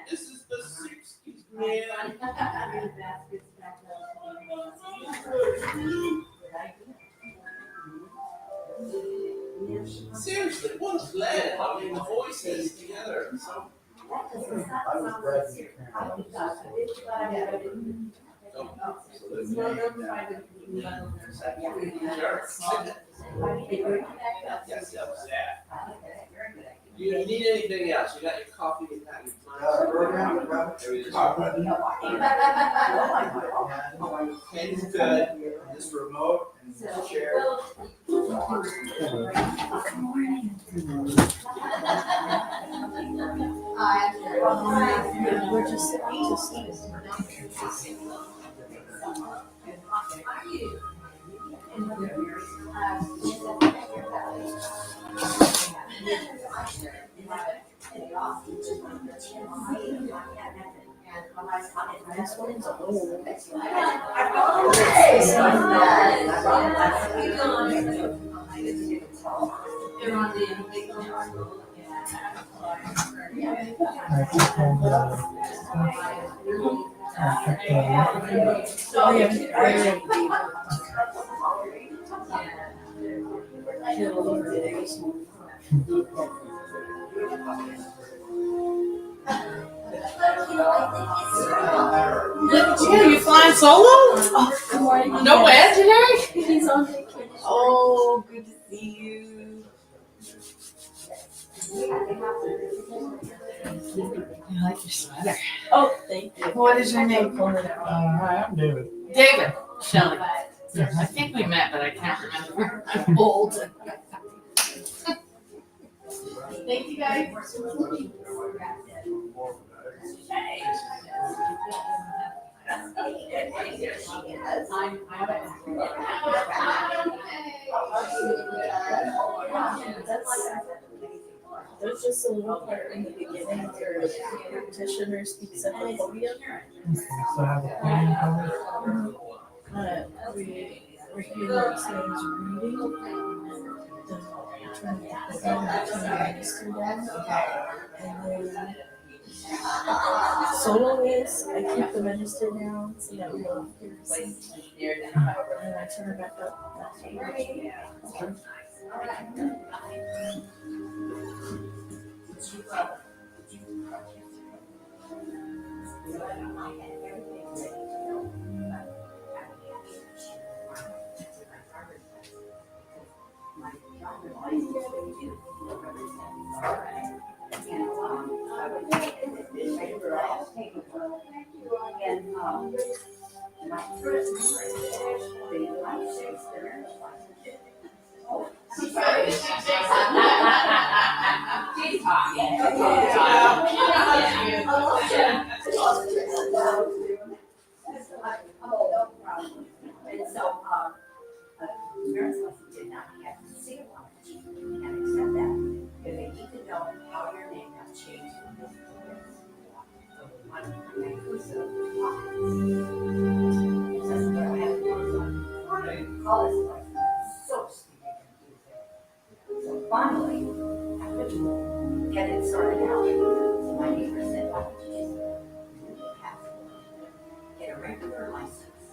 This is the 60s, man. Seriously, what a blend. I mean, the voices together. So, yes, yeah. Do you need anything else? You got your coffee, you got your Ken's good. This remote and share. We're just this one's old. Look at you, you flying solo? Oh, no Ed today? He's on vacation. Oh, good to see you. I like your sweater. Oh, thank you. What is your name? Hi, I'm David. David. Shelley. Yes. I think we met, but I can't remember. I'm old. Thank you guys. There's just a little part in the beginning where the practitioner speaks at the podium. So I have a podium cover. We're hearing the students reading and trying to get the register down. And then soloist, I keep the register down so that we don't hear the same. And I turn it back up. Finally, after get it sorted out, my neighbor said, why don't you just do a passport? Get a regular license,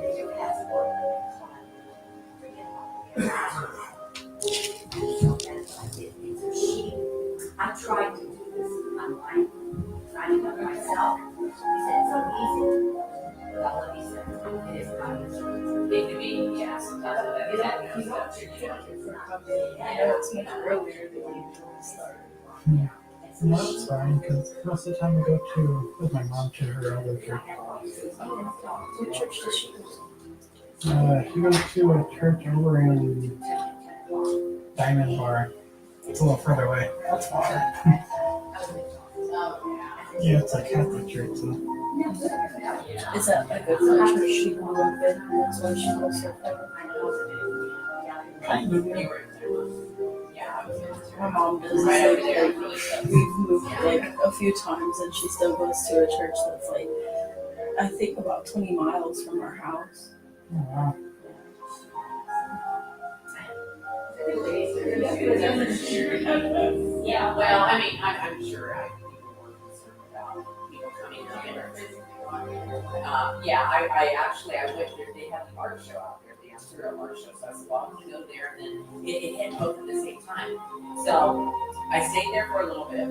get your passport, forget about it. So that's what I did. It's a sheet. I tried to do this online, signing up myself. He said, it's so easy. Well, let me say, it is not easy. It could be, yeah, sometimes I know it's much earlier than you usually start. No, it's fine, because most of the time I go to, with my mom to her other church. What church does she go to? She goes to a church over in Diamond Bar. It's a little further away. That's far. Yeah, it's a Catholic church, so. Is that like a church she grew up in? That's why she goes so far. Kind of, yeah. My mom does. We've moved like a few times, and she still goes to a church that's like, I think about 20 miles from our house. Oh, wow. Yeah, well, I mean, I'm sure people were concerned about people coming here. Yeah, I went there, they had an art show out there, the Amsterdam art show, so I said, well, I'm gonna go there, and then it had both at the same time. So I stayed there for a little bit.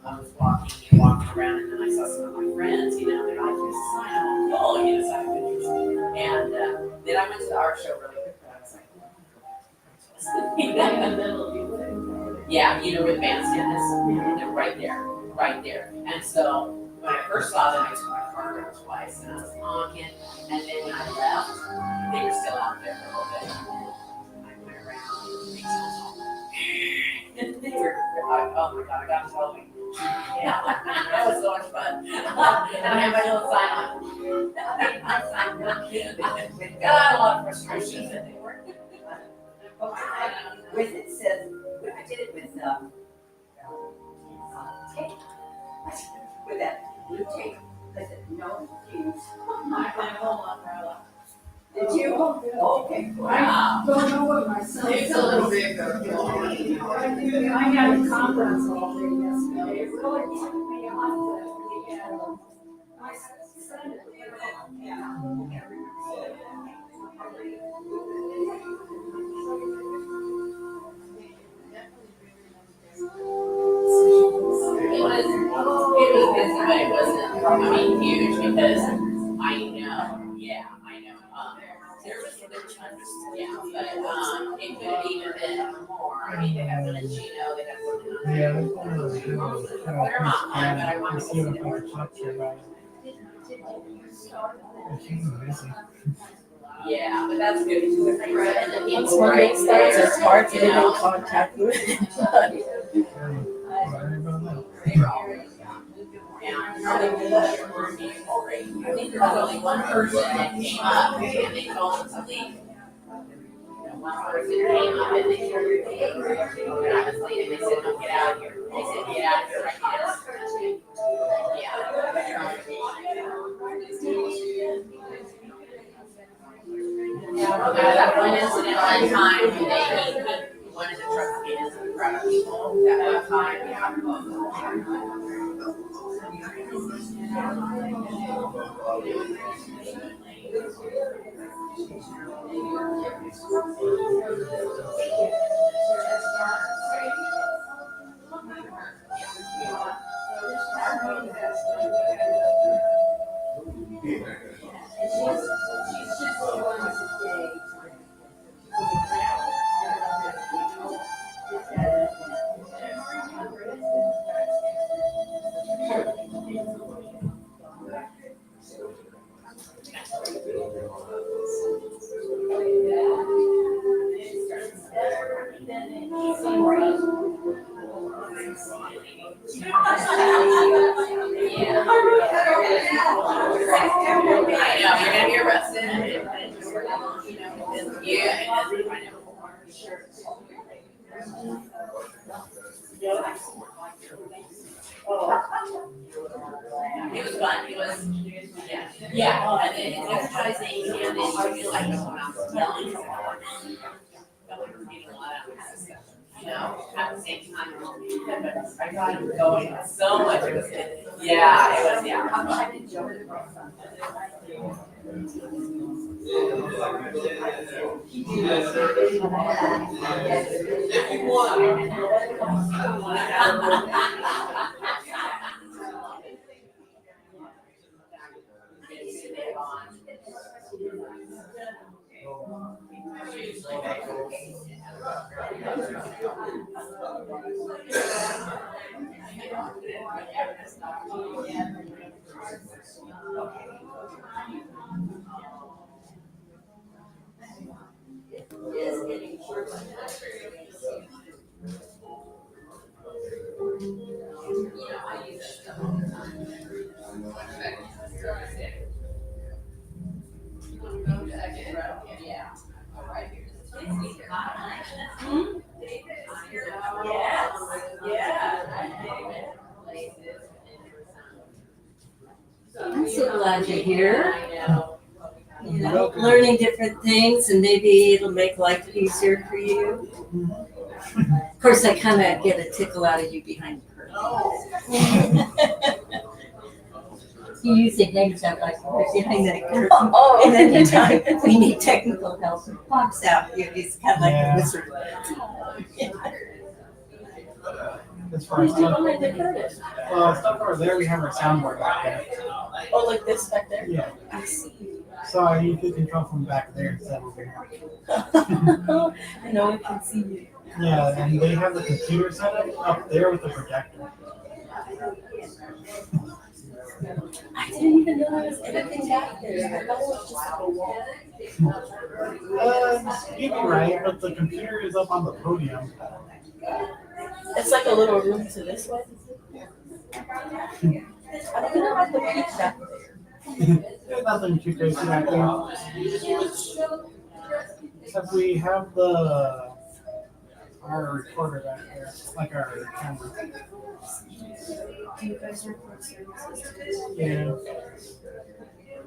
I was walking around, and then I saw some of my friends, they're like, here's a sign, I'm like, oh, sign of pictures. And then I went to the art show really quick, but I was like, yeah, where the bandstand is, and they're right there. And so when I first saw them, I took my car there twice, and I was honking, and then when I left, they were still out there for a little bit. I went around, and they were, oh my God, I got to tell you. Yeah, that was so much fun. And I had my little sign on. Got a lot of frustration that they weren't. With it says, I did it with tape. With that blue tape, I said, no use. Did you? Oh, okay. Wow. Don't know what my son. It's a little bit of I had a conference all day yesterday. It really took me off my son. It was busy, but it wasn't, huge because I know. There was, yeah, but it could have even been more. They had one in Chino, they had one in. Yeah, there's one of those They're not mine, but I wanted to see see if I them. can talk to her about it. She's busy. Yeah, but that's good. And the Once people Monday right starts, there, it's hard to you get in know. contact with anybody. Sorry about that. They were all ready. And I think there was only one person that came up and they told them to leave. One person came up and they told them to leave. And I was leaving, they said, no, get out of here. They said, get out of here right now. That one incident one time, one of the truck cans in front of people, that one time, I know, you're gonna be arrested. Yeah, I know. It was fun. It was, yeah. And then it's exercising, and then you feel like when I was yelling, at the same time, I got him going so much. It was good. Yeah, it was, yeah. I'm trying to joke with my son. If you I'm so glad you're here. Learning different things, and maybe it'll make life easier for you. Of course, I kind of get a tickle out of you behind the curtain. You usually hangs out like behind that curtain. Oh, And then anytime we need technical help, it pops out. He's kind of like Yeah. a wizard. As far as Who's stuff, behind the curtain? stuff over there, we have our soundboard back there. Oh, like this back there? Yeah. I see. So I usually control from back there instead of over here. I know I can see you. Yeah, and they have the computer set up there with the projector. I didn't even know there was anything back there. I thought it was just like a wall. You'd be right, but the computer is up on the podium. It's like a little room to this way. I don't know how to peek back there. There's nothing too crazy back there. Except we have our recorder back there, like our camera. Do you guys record services? Yeah.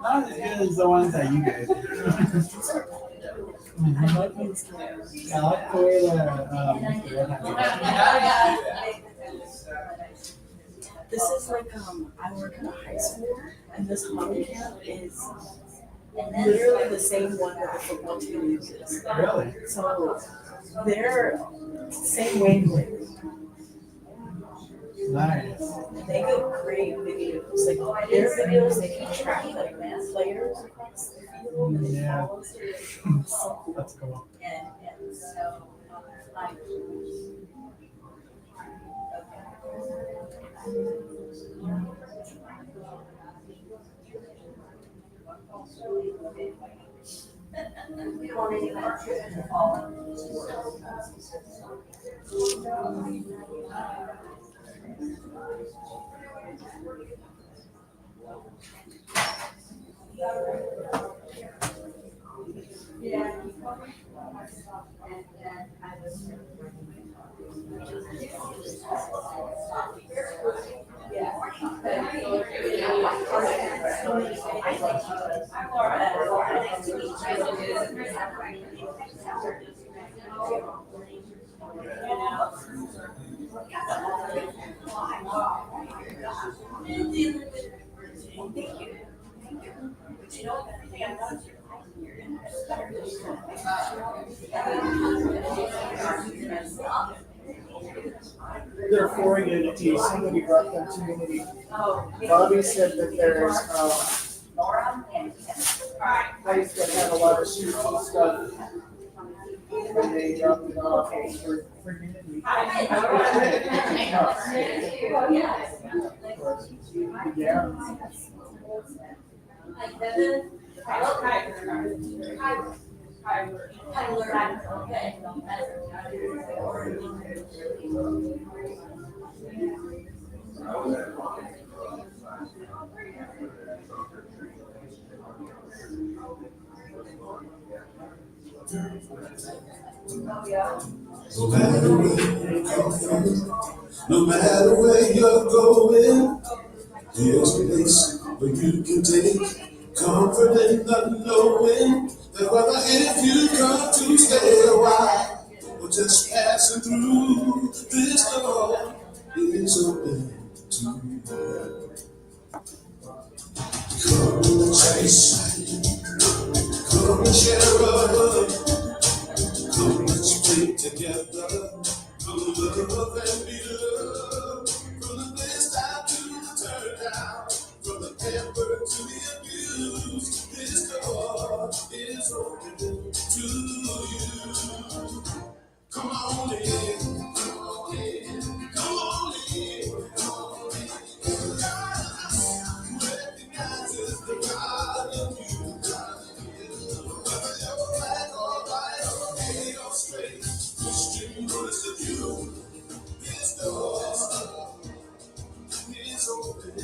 Not as good as the ones that you guys do. I love these cameras. I like the way This is like I work in a high school, and this home camp is literally the same one that the football team uses. Really? So they're same wavelength. Nice. They go great videos. Like their videos, they can track like players across the field and they Yeah. follow. So cool. That's cool. And so I. There are 4 unities. Somebody brought them to me. Bobby said that there's place that had a lot of suits and stuff. And they dropped it off for unity. Yeah. No matter where you come from, no matter where you're going, there's a place where you can take comfort in the knowing that whether if you come to stay a while or just passing through, this door is open to you. Come and chase, come and share a hug. Come, let's play together. Come love and be loved. From the best out to the turn down. From the pampered to the abused. This door is open to you. Come on in. Come on in. Come on in. Come on in. God recognizes the God in you. Whether you're black or white or gay or straight, Christian, Muslim, you, this door is open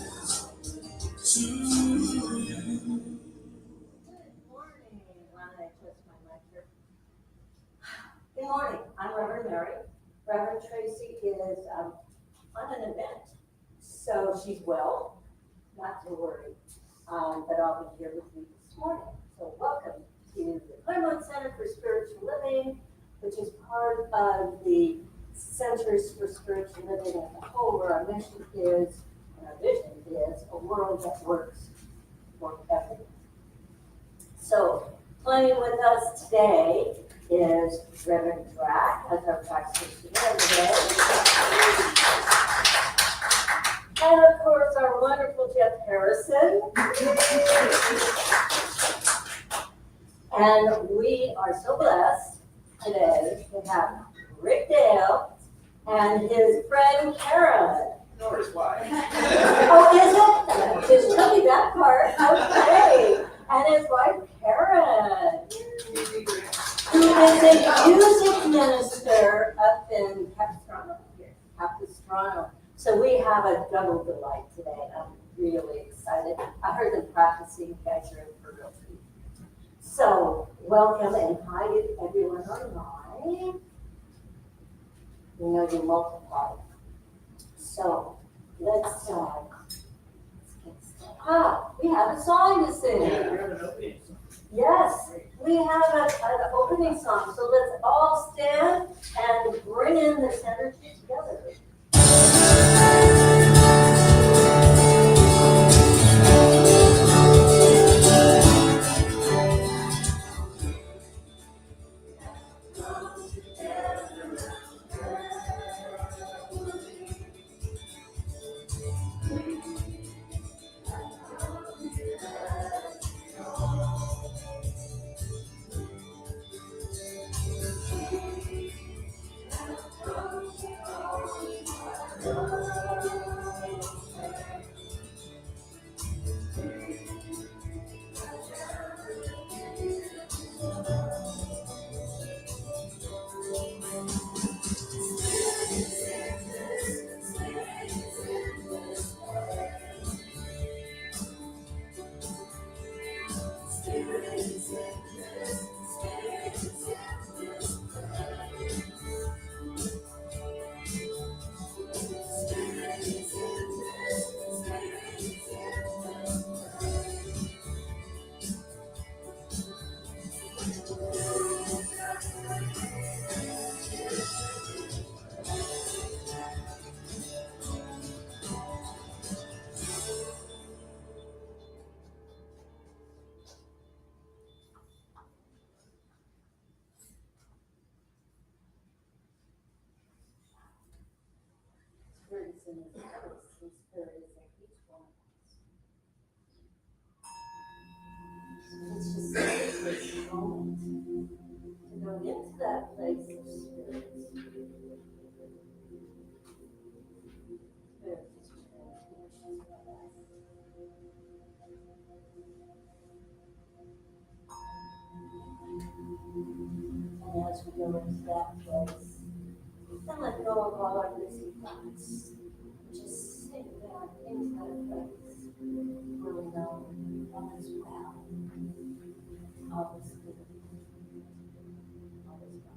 to you. Good morning, I'm Reverend Mary. Reverend Tracy is on an event, so she's well, not to worry, but I'll be here with you this morning. So welcome to the Claremont Center for Spiritual Living. which is part of the Centers for Spiritual Living at the Whole, where our mission is, and our vision is, a world that works for everyone. So, playing with us today is Reverend Drack as our practitioner today. And of course, our wonderful Jeff Harrison. And we are so blessed today to have Rick Dale and his friend Karen. Nor his wife. Oh, is it? Just tell me that part. Okay. And his wife Karen, who is a music minister up in Capistrano. So we have a double delight today. I'm really excited. I heard them practicing. You guys are in for real treat. So welcome and hi to everyone online. We know you multiply. So let's get started. We have a song to sing. Yeah, we have an opening. Yes, we have an opening song. So let's all stand and bring in this energy together. Spirits in this house, and spirits in each one of us. Let's just take this moment to go into that place of spirits. Spirits is transformation of us. And as we go into that place, and let go of all our busy thoughts. Just sink back into that place where we know all is well. All is good. All is well.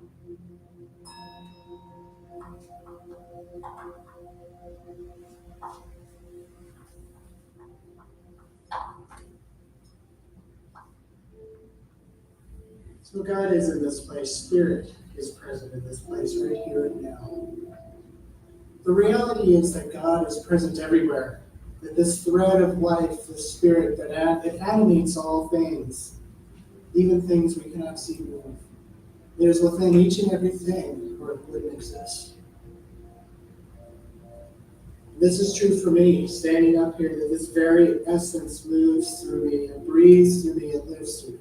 So God is in this place. Spirit is present in this place right here and now. The reality is that God is present everywhere. That this thread of life, the Spirit that it animates all things, even things we cannot see move. It is within each and every thing, or it wouldn't exist. This is true for me, standing up here, that this very essence moves through me, it breathes through me, it lives through me.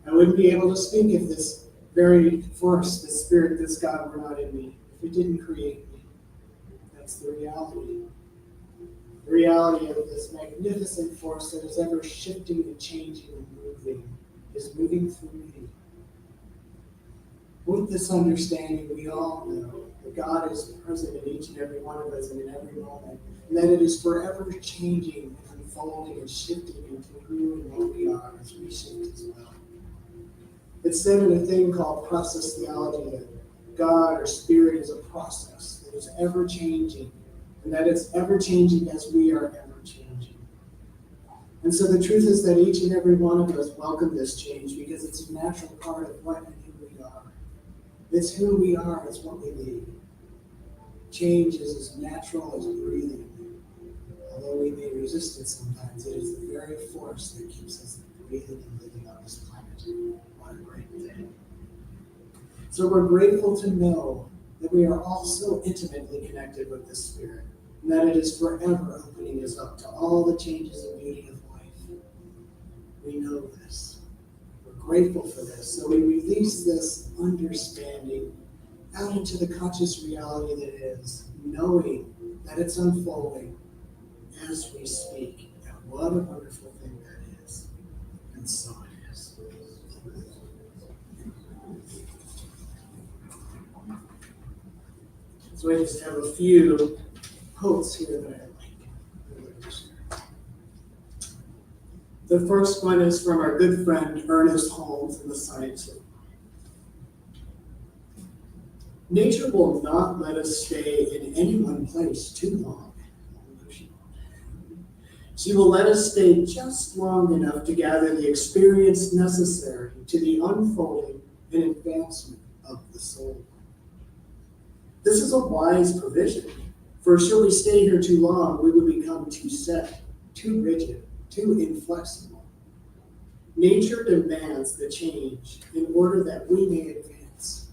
I wouldn't be able to speak if this very force, this Spirit, this God were not in me, if it didn't create me. That's the reality. The reality of this magnificent force that is ever shifting and changing and moving is moving through me. With this understanding, we all know that God is present in each and every one of us and in every moment, and that it is forever changing and unfolding and shifting into who and what we are as we shift as well. It's said in a thing called process theology that God or Spirit is a process that is ever changing, and that it's ever changing as we are ever changing. And so the truth is that each and every one of us welcome this change because it's a natural part of what and who we are. It's who we are, it's what we need. Change is as natural as breathing. Although we may resist it sometimes, it is the very force that keeps us breathing and living on this planet. What a great thing. So we're grateful to know that we are all so intimately connected with the Spirit, and that it is forever opening us up to all the changes and beauty of life. We know this. We're grateful for this. So we release this understanding out into the conscious reality that is, knowing that it's unfolding as we speak. And what a wonderful thing that is. And so it is. So I just have a few quotes here that I like to share. The first one is from our good friend Ernest Holmes in The Science of Mind. Nature will not let us stay in any one place too long. She will let us stay just long enough to gather the experience necessary to the unfolding and advancement of the soul. This is a wise provision, for should we stay here too long, we would become too set, too rigid, too inflexible. Nature demands the change in order that we may advance.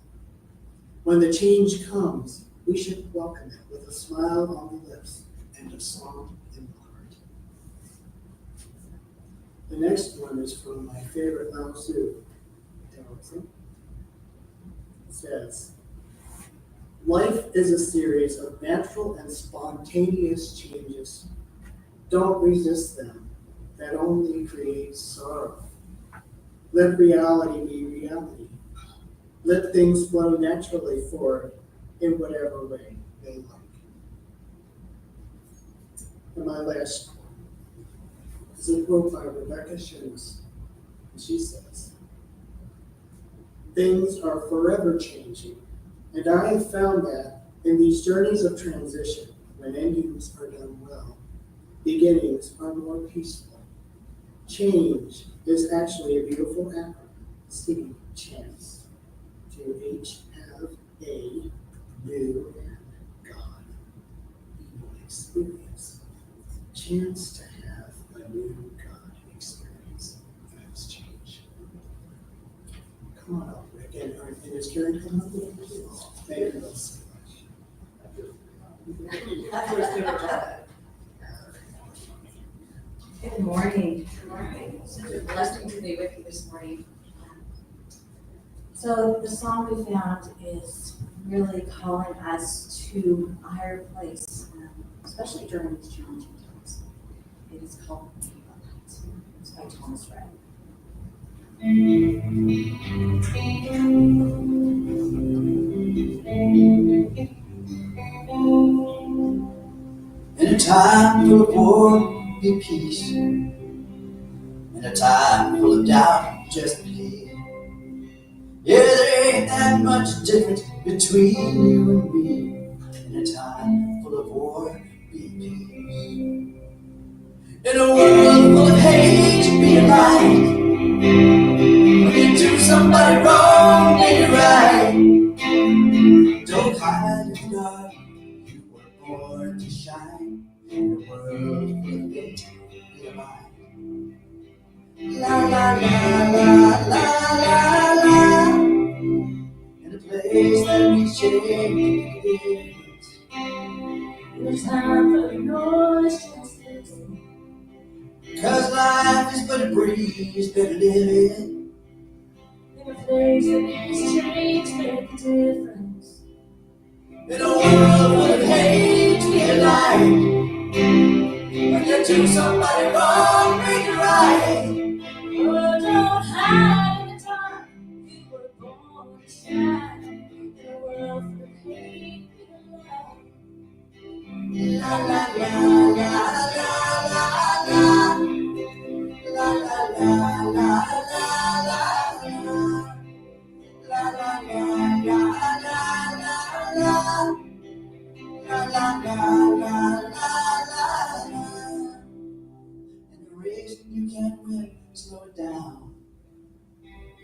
When the change comes, we should welcome it with a smile on the lips and a song in the heart. The next one is from my favorite Lao Tzu. It says, life is a series of natural and spontaneous changes. Don't resist them. That only creates sorrow. Let reality be reality. Let things flow naturally forward in whatever way they like. And my last is a quote by Rebecca Shims. She says, things are forever changing, and I have found that in these journeys of transition, when endings are done well, beginnings are more peaceful. Change is actually a beautiful acronym, singing chance. To each have a new God experience. Chance to have a new God experience. That's change. Come on up, Rick. And is Karen coming up? Thank you so much. Good morning. Good morning. Such a blessing to be with you this morning. So the song we found is really calling us to a higher place, especially during these challenging times. It is called Light. It's by Thomas Rhett. In a time full of war, be peace. In a time full of doubt, just believe. Yeah, there ain't that much difference between you and me. In a time full of war, be peace. In a world full of hate, be a light. When you do somebody wrong, make it right. Don't hide in the dark. You were born to shine. In a world full of hate, be a light. La la la la la la la. In a place that we change the difference. It's time for the noise to listen. 'Cause life is but a breeze, better live it. In a place that needs change, make a difference. In a world full of hate, be a light. When you do somebody wrong, make it right. Oh, don't hide in the dark. You were born to shine. In a world full of hate, be a light. La la la la la la la. La la la la la la. La la la la la la la. La la la la la la. And the race you can't win, slow it down.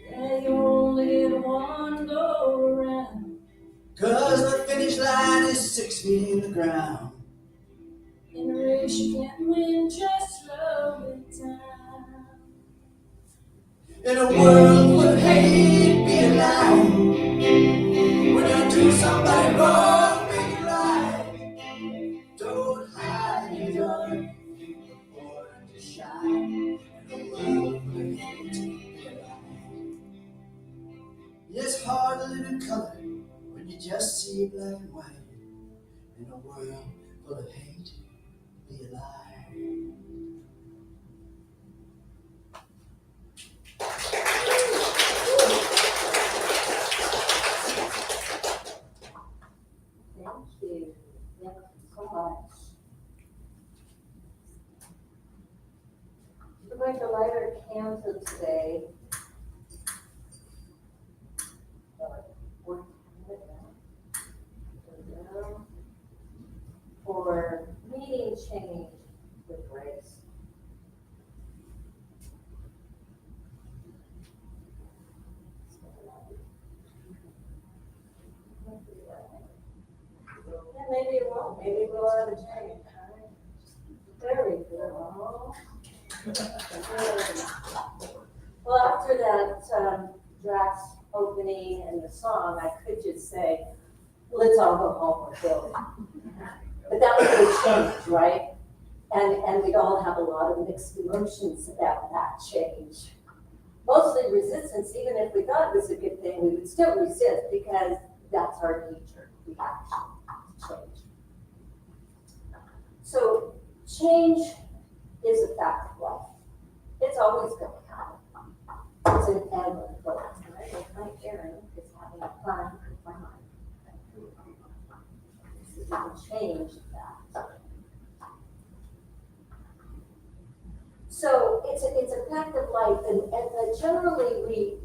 Yeah, you only get one go around. finish line is 6 feet in the ground. In a race you can't win, just slow it down. In a world where hate be alive, when you do somebody wrong, make it right. Don't hide your gun, you're born to shine. In a world where hate be alive. It's hard to live in color when you just see black and white. In a world full of hate, be alive. Thank you. Thank you so much. We're going to light our candle today. For meeting change with grace. Yeah, maybe it won't. Maybe we'll have a change. Very good. Well, after that Drax opening and the song, I could just say, let's all go home or build. But that was a change, right? And we all have a lot of mixed emotions about that change. Mostly resistance, even if we thought it was a good thing, we would still resist because that's our nature, reaction to change. So change is a fact of life. It's always going to happen. It's an ebb and flow. Right? My Erin is having a fun time. This is going to change that. So it's a fact of life, and generally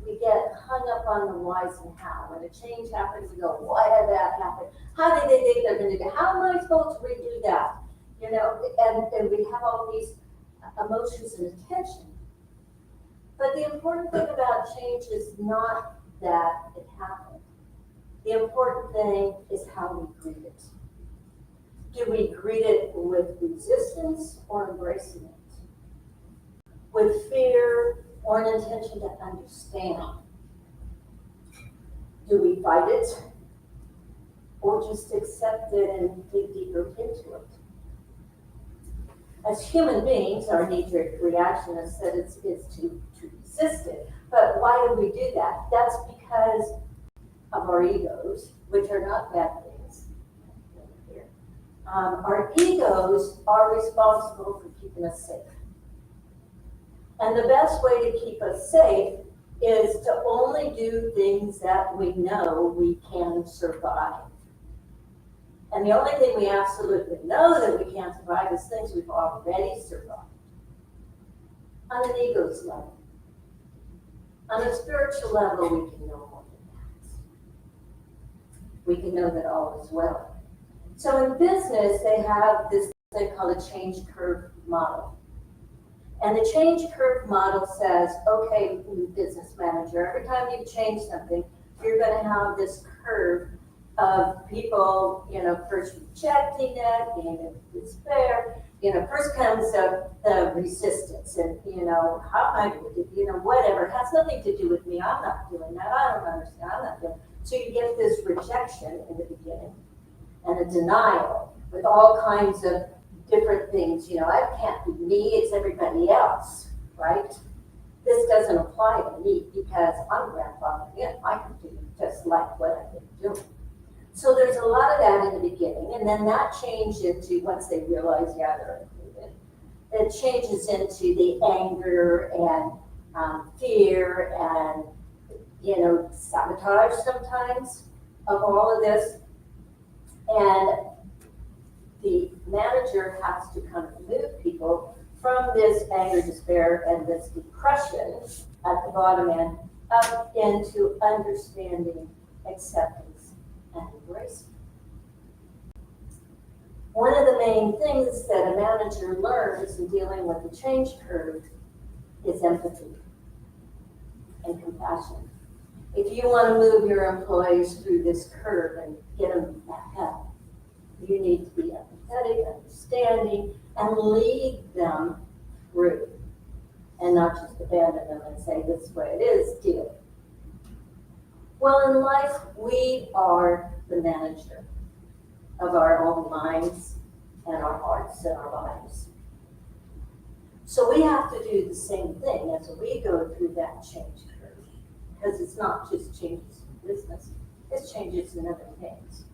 we get hung up on the whys and how. When a change happens, we go, why did that happen? How did they think they're going to do? How am I supposed to redo that? You know, and we have all these emotions and attention. But the important thing about change is not that it happened. The important thing is how we greet it. Do we greet it with resistance or embracing it? With fear or an intention to understand? Do we fight it or just accept it and dig deeper into it? As human beings, our knee-jerk reaction is that it's to resist it. But why do we do that? That's because of our egos, which are not bad things. Our egos are responsible for keeping us safe. And the best way to keep us safe is to only do things that we know we can survive. And the only thing we absolutely know that we can't survive is things we've already survived. On an ego's level. On a spiritual level, we can know more than that. We can know that all is well. So in business, they have this thing called a change curve model. And the change curve model says, okay, business manager, every time you change something, you're going to have this curve of people, first rejecting it, being in despair. First comes the resistance and, how am I going to do, whatever. It has nothing to do with me. I'm not doing that. I don't understand. I'm not doing it. So you get this rejection in the beginning and a denial with all kinds of different things. It can't be me, it's everybody else, right? This doesn't apply to me because I'm grandfathered in. I can do just like what I've been doing. So there's a lot of that in the beginning, and then that changed into, once they realize, yeah, they're included, it changes into the anger and fear and, sabotage sometimes of all of this. And the manager has to kind of move people from this anger, despair, and this depression at the bottom end up into understanding, acceptance, and embracing. One of the main things that a manager learns in dealing with the change curve is empathy and compassion. If you want to move your employees through this curve and get them back up, You need to be empathetic, understanding, and lead them through. And not just abandon them and say, this is the way it is, deal. Well, in life, we are the manager of our own minds and our hearts and our lives. So we have to do the same thing as we go through that change curve. Because it's not just changes in business, it's changes in other things.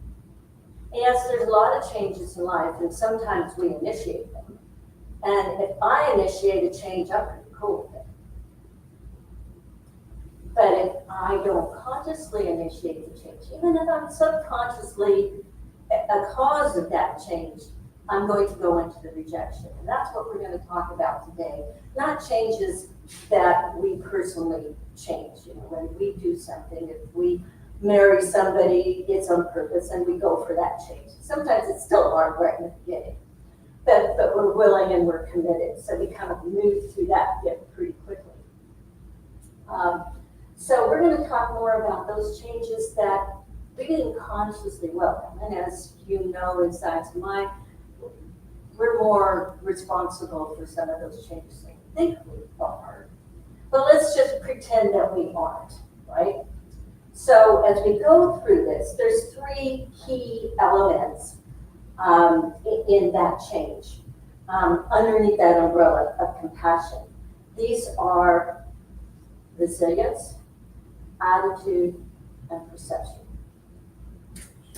Yes, there's a lot of changes in life, and sometimes we initiate them. And if I initiate a change, I'm pretty cool with it. But if I don't consciously initiate the change, even if I'm subconsciously a cause of that change, I'm going to go into the rejection. And that's what we're going to talk about today. Not changes that we personally change. You know, when we do something, if we marry somebody, it's on purpose, and we go for that change. Sometimes it's still hard right in the beginning. But we're willing and we're committed. So we kind of move through that bit pretty quickly. So we're going to talk more about those changes that we didn't consciously welcome. And as you know, inside of mine, we're more responsible for some of those changes than we think we are. But let's just pretend that we aren't, right? So as we go through this, there's 3 key elements in that change, underneath that umbrella of compassion. These are resilience, attitude, and perception.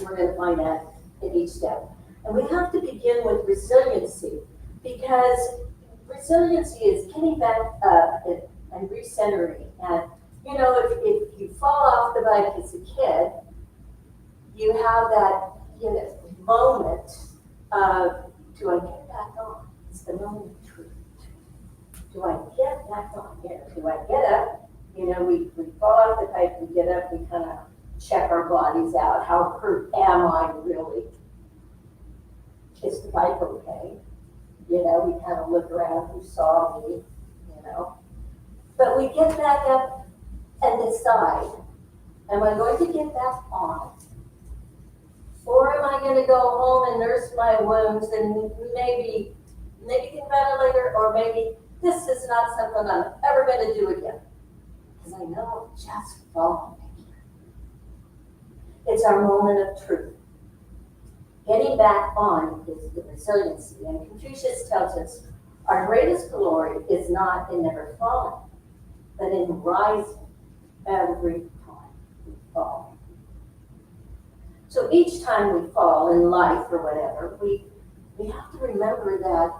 We're going to find that in each step. And we have to begin with resiliency, because resiliency is getting back up and recentering. And, you know, if you fall off the bike as a kid, you have that, you know, moment of, do I get back on? It's the moment of truth. Do I get back on? You know, do I get up? You know, we fall off the bike, we get up, we kind of check our bodies out. How hurt am I really? Is the bike okay? You know, we kind of look around, who saw me, you know. But we get back up and decide, am I going to get back on? Or am I going to go home and nurse my wounds and maybe think about it later, or maybe this is not something I'm ever going to do again? Because I know I'm just falling again. It's our moment of truth. Getting back on is the resiliency. And Confucius tells us our greatest glory is not in never falling, but in rising every time we fall. So each time we fall in life or whatever, we have to remember that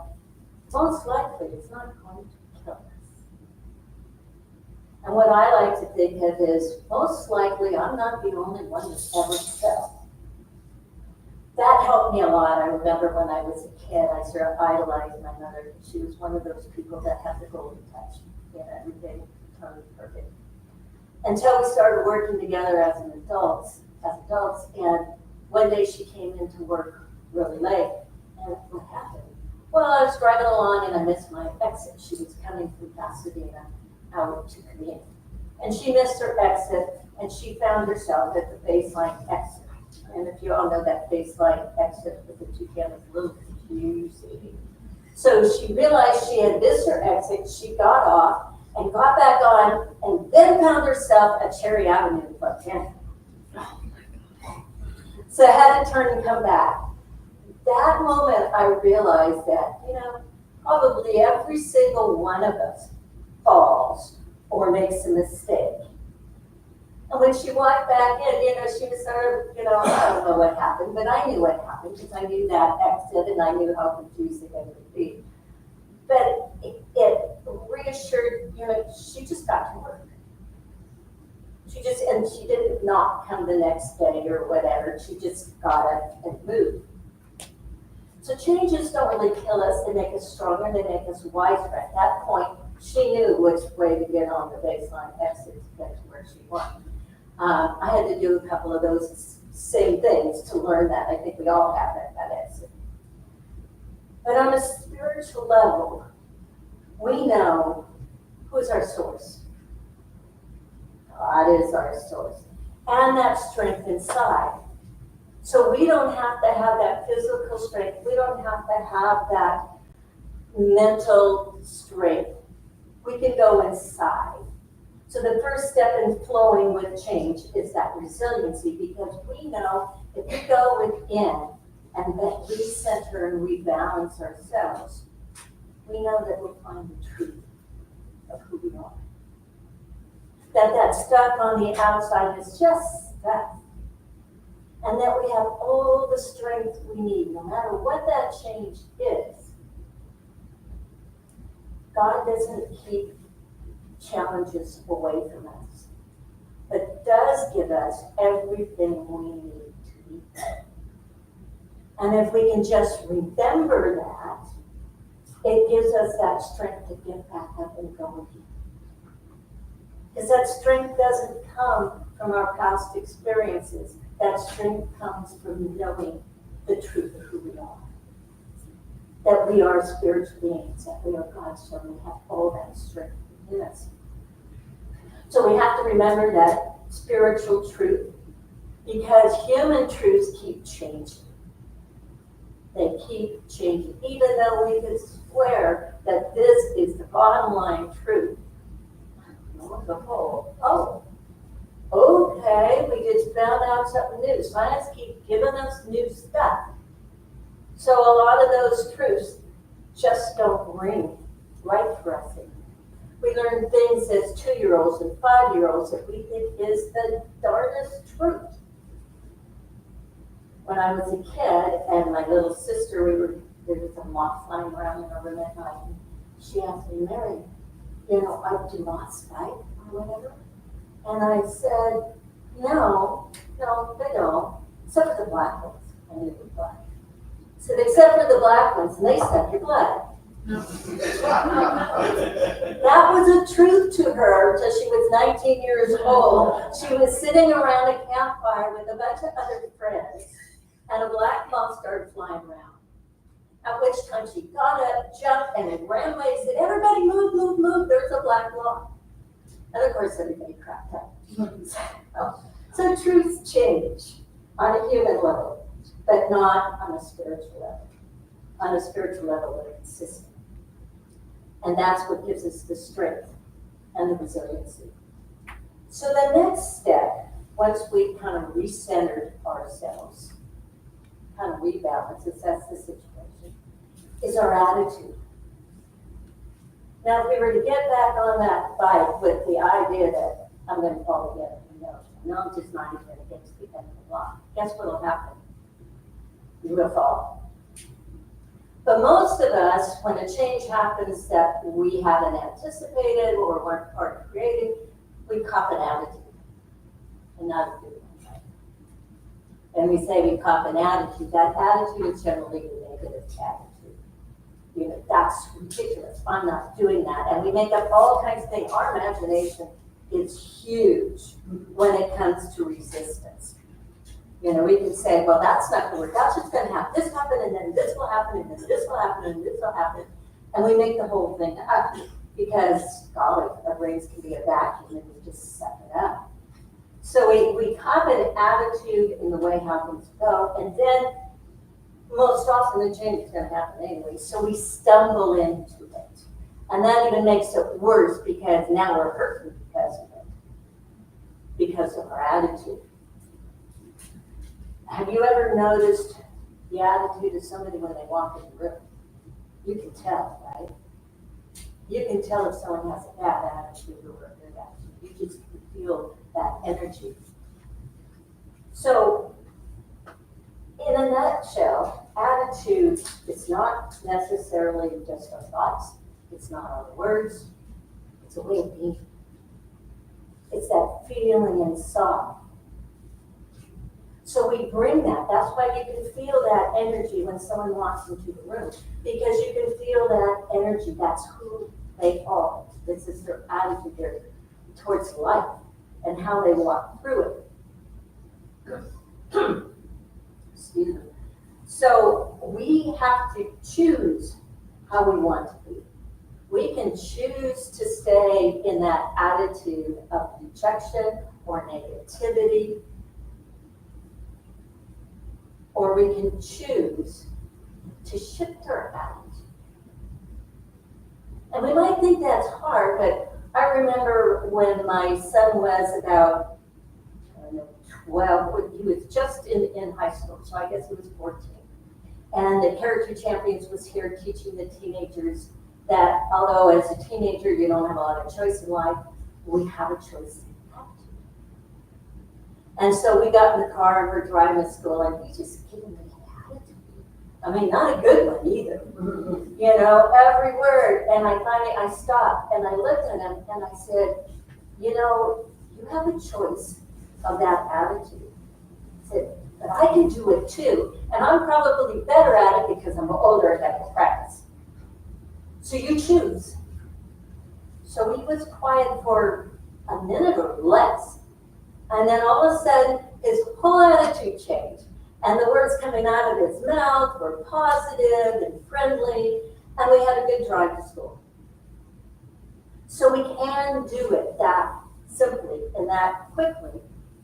most likely it's not going to kill us. And what I like to think of is, most likely I'm not the only one that ever fell. That helped me a lot. I remember when I was a kid, I sort of idolized my mother. She was one of those people that had the golden touch. You know, everything totally perfect. Until we started working together as adults, and one day she came into work really late, and what happened? Well, I was driving along and I missed my exit. She was coming from Pasadena out to Camino. And she missed her exit, and she found herself at the baseline exit. And if you all know that baseline exit with the toucan is a little confusing. So she realized she had missed her exit, she got off and got back on, and then found herself at Cherry Avenue in Club Canyon. So I had to turn and come back. That moment I realized that, you know, probably every single one of us falls or makes a mistake. And when she walked back in, you know, she was sort of, you know, I don't know what happened, but I knew what happened because I knew that exit and I knew how confusing it would be. But it reassured, you know, she just got to work. And she didn't not come the next day or whatever. She just got up and moved. So changes don't really kill us. They make us stronger. They make us wiser. At that point, she knew which way to get on the baseline exit to get to where she wanted. I had to do a couple of those same things to learn that. I think we all have that exit. But on a spiritual level, we know who's our source. God is our source. And that strength inside. So we don't have to have that physical strength. We don't have to have that mental strength. We can go inside. So the first step in flowing with change is that resiliency, because we know if we go within and then recenter and rebalance ourselves, we know that we'll find the truth of who we are. That stuff on the outside is just stuff. And that we have all the strength we need, no matter what that change is. God doesn't keep challenges away from us, but does give us everything we need to be better. And if we can just remember that, it gives us that strength to get back up and go again. Because that strength doesn't come from our past experiences. That strength comes from knowing the truth of who we are. That we are spiritual beings, that we are God's children. We have all that strength in us. So we have to remember that spiritual truth, because human truths keep changing. They keep changing, even though we could swear that this is the bottom line truth. Oh, okay, we just found out something new. Science keeps giving us new stuff. So a lot of those truths just don't ring right for us anymore. We learn things as 2-year-olds and 5-year-olds that we think is the darndest truth. When I was a kid and my little sister, there was a moth flying around in our room at night, and she asked me, Mary, do moths bite or whatever? And I said, no, they don't, except for the black ones. I knew they were black. I said, except for the black ones, and they suck your blood. That was a truth to her until she was 19 years old. She was sitting around a campfire with a bunch of other friends, and a black moth started flying around. At which time she got up, jumped, and then ran away and said, everybody move, move, move, there's a black moth. And of course, everybody cracked up. So truths change on a human level, but not on a spiritual level. On a spiritual level, they're consistent. And that's what gives us the strength and the resiliency. So the next step, once we've kind of recentered ourselves, kind of rebalance, assess the situation, is our attitude. Now, if we were to get back on that bike with the idea that I'm going to fall again, no, I'm just not even going to get to the end of the block, guess what will happen? You will fall. But most of us, when a change happens that we haven't anticipated or weren't part of creating, we cop an attitude, and not a good one. And we say we cop an attitude. That attitude is generally a negative attitude. That's ridiculous. I'm not doing that. And we make up all kinds of things. Our imagination is huge when it comes to resistance. We can say, well, that's not going to work. That's just going to have this happen, and then this will happen, and then this will happen, and this will happen. And we make the whole thing up because, golly, our brains can be a vacuum and we just suck it up. So we cop an attitude in the way how things go, and then most often the change is going to happen anyway. So we stumble into it. And that even makes it worse because now we're hurting because of it, because of our attitude. Have you ever noticed the attitude of somebody when they walk in the room? You can tell, right? You can tell if someone has a bad attitude or a good attitude. You just feel that energy. So, in a nutshell, attitude is not necessarily just our thoughts. It's not our words. It's a way of being. It's that feeling inside. So we bring that. That's why you can feel that energy when someone walks into the room, because you can feel that energy. That's who they are. This is their attitude there towards life and how they walk through it. Excuse me. So we have to choose how we want to be. We can choose to stay in that attitude of rejection or negativity. or we can choose to shift our attitude. And we might think that's hard, but I remember when my son was about, I don't know, 12, when he was just in high school, so I guess he was 14. And the Character Champions was here teaching the teenagers that although as a teenager you don't have a lot of choice in life, we have a choice in attitude. And so we got in the car and we're driving to school and he just gave me an attitude. I mean, not a good one either. You know, every word. And I stopped and I looked at him and I said, you know, you have a choice of that attitude. I said, but I can do it too. And I'm probably better at it because I'm older and I can practice. So you choose. So he was quiet for a minute or less. And then all of a sudden, his whole attitude changed. And the words coming out of his mouth were positive and friendly. And we had a good drive to school. So we can do it that simply and that quickly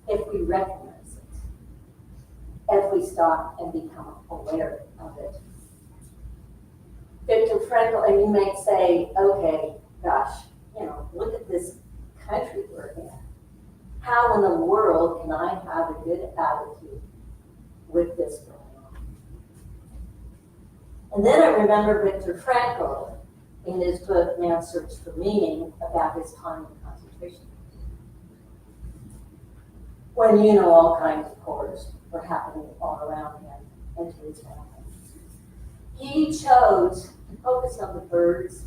if we recognize it. If we stop and become aware of it. Viktor Frankl, and you may say, okay, gosh, you know, look at this country we're in. How in the world can I have a good attitude with this going on? And then I remember Viktor Frankl in his book, Man's Search for Meaning, about his time in concentration camps. When, you know, all kinds of horrors were happening all around him and to his family. He chose to focus on the birds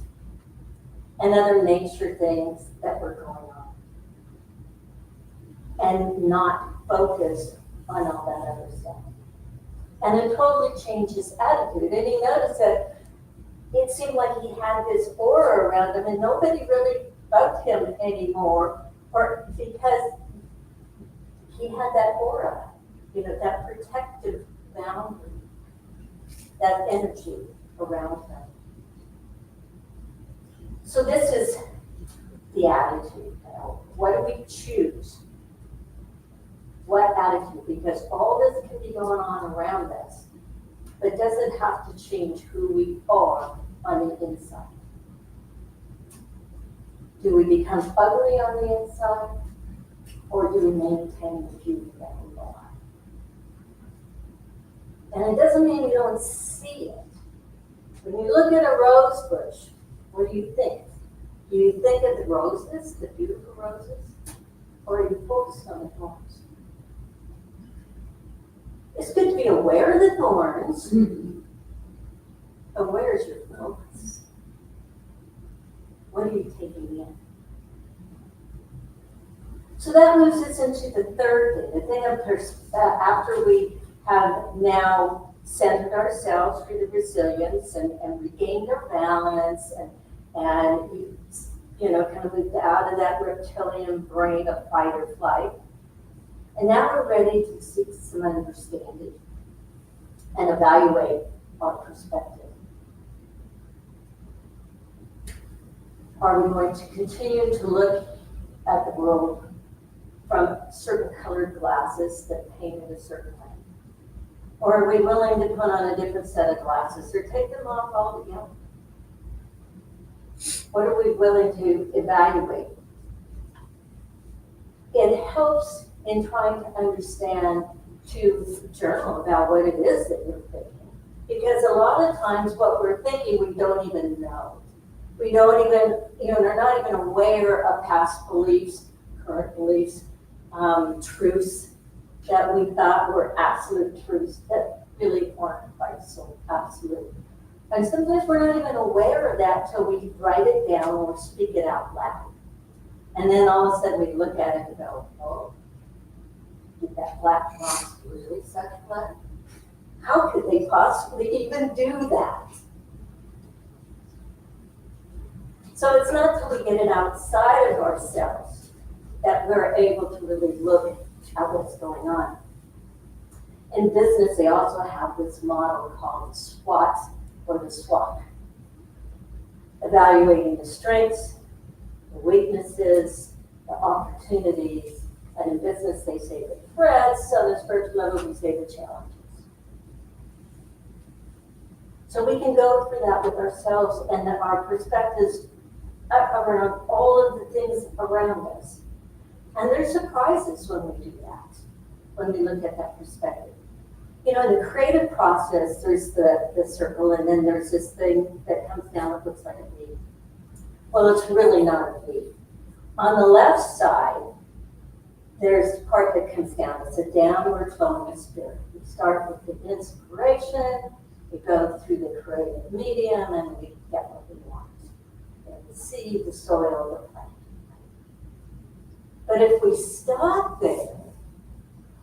and other nature things that were going on and not focus on all that other stuff. And it totally changed his attitude. And he noticed that it seemed like he had this aura around him and nobody really bugged him anymore, or because he had that aura, you know, that protective boundary, that energy around him. So this is the attitude. What do we choose? What attitude? Because all this can be going on around us, but does it have to change who we are on the inside? Do we become ugly on the inside, or do we maintain the beauty that we are? And it doesn't mean we don't see it. When you look at a rose bush, what do you think? Do you think of the roses, the beautiful roses, or are you focused on the thorns? It's good to be aware of the thorns, but where's your focus? What are you taking in? So that moves us into the third thing. The thing after we have now centered ourselves through the resilience and regained our balance and you know, kind of moved out of that reptilian brain of fight or flight. And now we're ready to seek some understanding and evaluate our perspective. Are we going to continue to look at the world from certain colored glasses that painted a certain way? Or are we willing to put on a different set of glasses or take them off altogether? What are we willing to evaluate? It helps in trying to understand, to journal about what it is that you're thinking. Because a lot of times what we're thinking, we don't even know. We don't even, you know, we're not even aware of past beliefs, current beliefs, truths that we thought were absolute truths that really aren't quite so absolute. And sometimes we're not even aware of that till we write it down or speak it out loud. And then all of a sudden we look at it and go, oh, did that black box really such blood? How could they possibly even do that? So it's not till we get it outside of ourselves that we're able to really look at what's going on. In business, they also have this model called SWOT, or the SWOT. Evaluating the strengths, the weaknesses, the opportunities, and in business they say the threats, on the spiritual level we say the challenges. So we can go through that with ourselves and that our perspectives around all of the things around us. And there's surprises when we do that, when we look at that perspective. You know, in the creative process, there's the circle, and then there's this thing that comes down that looks like a V. Well, it's really not a V. On the left side, there's the part that comes down. It's a downward flowing spirit. We start with the inspiration, we go through the creative medium, and we get what we want. The seed, the soil, the plant. But if we stop there,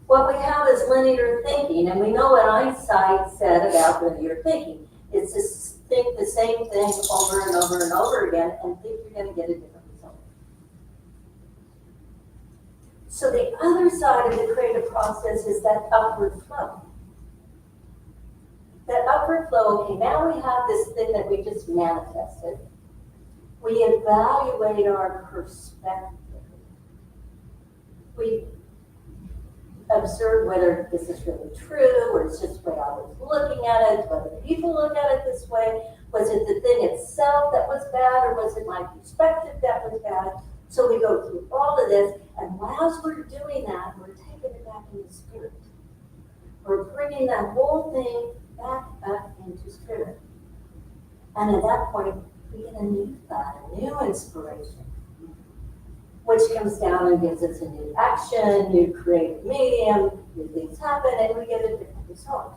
what we have is linear thinking, and we know what Einstein said about linear thinking. It's to think the same thing over and over and over again and think you're going to get a different result. So the other side of the creative process is that upward flow. That upward flow, okay, now we have this thing that we just manifested. We evaluate our perspective. We observe whether this is really true, or it's just the way I was looking at it, whether people look at it this way. Was it the thing itself that was bad, or was it my perspective that was bad? So we go through all of this, and as we're doing that, we're taking it back into spirit. We're bringing that whole thing back up into spirit. And at that point, we get a new thought, a new inspiration, which comes down and gives us a new action, new creative medium, new things happen, and we get a different result.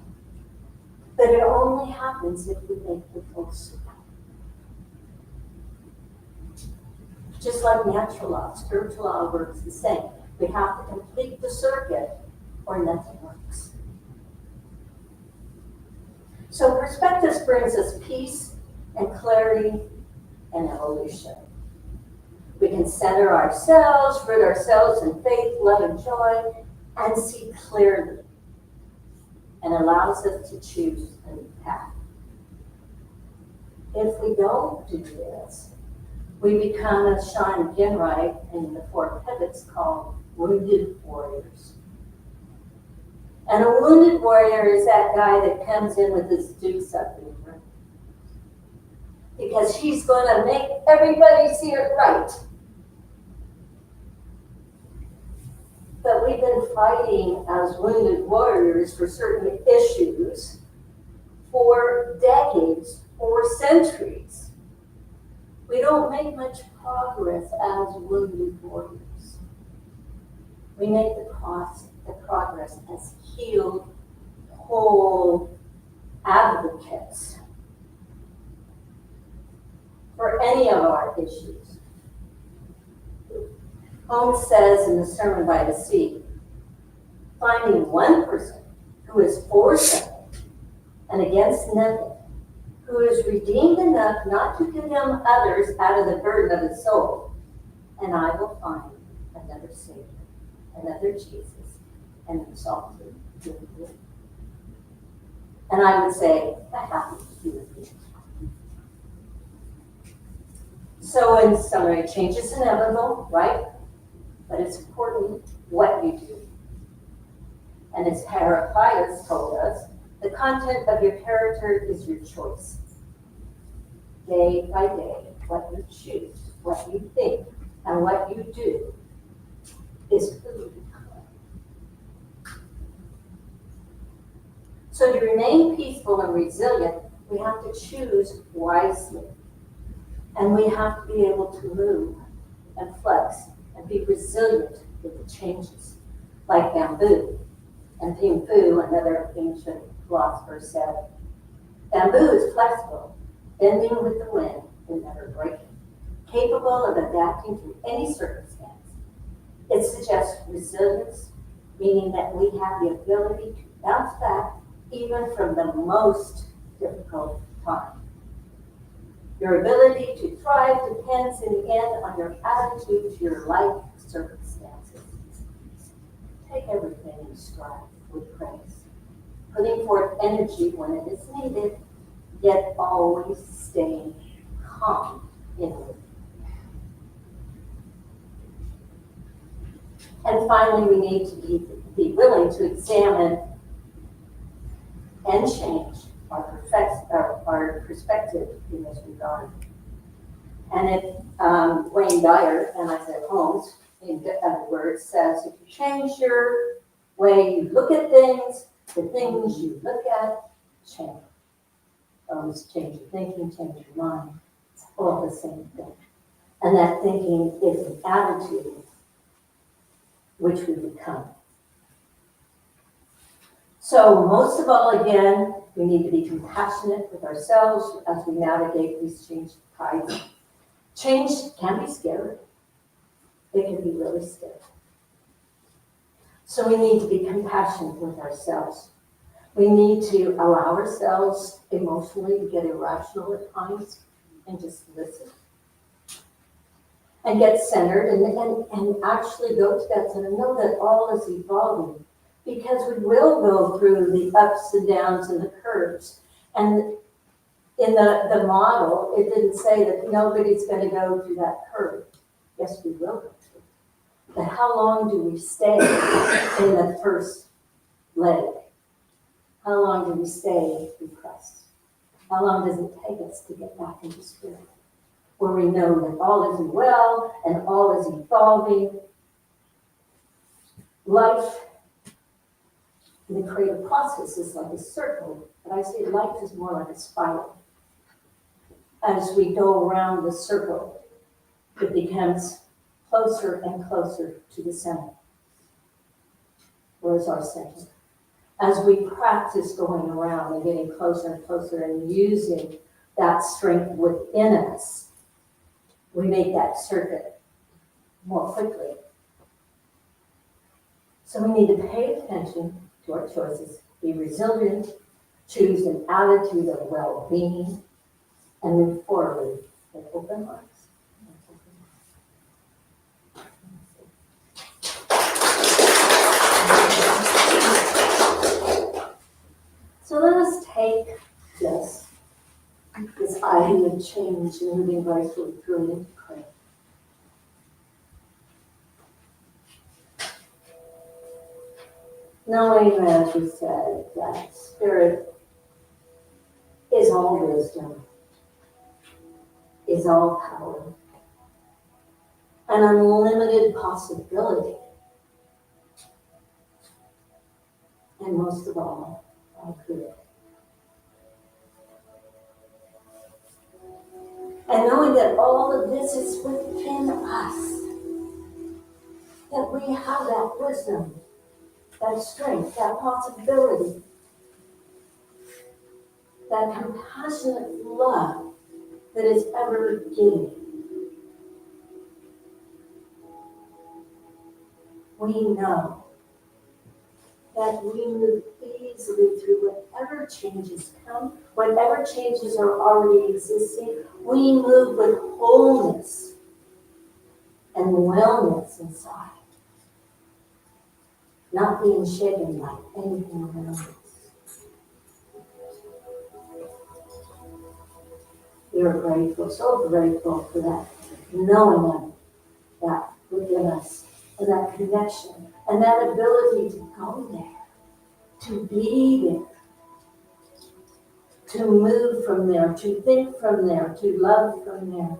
But it only happens if we make the full circle. Just like natural law, spiritual law works the same. We have to complete the circuit or nothing works. So perspectives brings us peace and clarity and evolution. We can center ourselves, root ourselves in faith, love, and joy, and see clearly, and allows us to choose a new path. If we don't do this, we become, as Sean Ginwright in the Four Pivots called, wounded warriors. And a wounded warrior is that guy that comes in with his dukes up in the room, because he's going to make everybody see it right. But we've been fighting as wounded warriors for certain issues for decades or centuries. We don't make much progress as wounded warriors. We make the progress as healed, whole advocates for any of our issues. Holmes says in the Sermon by the Sea, finding one person who is for something and against nothing, who is redeemed enough not to condemn others out of the burden of his soul, and I will find another Savior, another Jesus, and exalted human being. And I would say, a happy human being. So in summary, change is inevitable, right? But it's important what you do. And as Heraclitus told us, the content of your character is your choice. Day by day, what you choose, what you think, and what you do is who you become. So to remain peaceful and resilient, we have to choose wisely. And we have to be able to move and flex and be resilient with the changes, like bamboo. And Ping Fu, another ancient philosopher, said, bamboo is flexible, bending with the wind and never breaking, capable of adapting to any circumstance. It suggests resilience, meaning that we have the ability to bounce back even from the most difficult time. Your ability to thrive depends in the end on your attitude to your life circumstances. Take everything in stride with praise, putting forth energy when it is needed, yet always staying calm inward. And finally, we need to be willing to examine and change our our perspective in this regard. And if Wayne Dyer, and I said Holmes, in other words, says if you change your way you look at things, the things you look at change. Always change your thinking, change your mind. It's all the same thing. And that thinking is an attitude which we become. So most of all, again, we need to be compassionate with ourselves as we navigate these changed tides. Change can be scary. It can be really scary. So we need to be compassionate with ourselves. We need to allow ourselves emotionally to get irrational at times and just listen. And get centered and actually go to that center. Know that all is evolving because we will go through the ups and downs and the curves. And in the model, it didn't say that nobody's going to go through that curve. Yes, we will go through. But how long do we stay in the first leg? How long do we stay depressed? How long does it take us to get back into spirit? Where we know that all is well and all is evolving. Life, the creative process is like a circle, but I say life is more like a spiral. As we go around the circle, it becomes closer and closer to the center. Where is our center? As we practice going around and getting closer and closer and using that strength within us, we make that circuit more quickly. So we need to pay attention to our choices, be resilient, choose an attitude of well-being, and move forward with open hearts. So let us take this idea of change and moving gracefully through it into prayer. Knowing, as we said, that Spirit is all wisdom, is all power, an unlimited possibility, and most of all good. And knowing that all of this is within us, that we have that wisdom, that strength, that possibility, that compassionate love that is ever giving. We know that we move easily through whatever changes come, whatever changes are already existing. We move with wholeness and wellness inside, not being shaken by anything around us. We are grateful, so grateful for that, knowing that within us, and that connection, and that ability to go there, to be there, to move from there, to think from there, to love from there.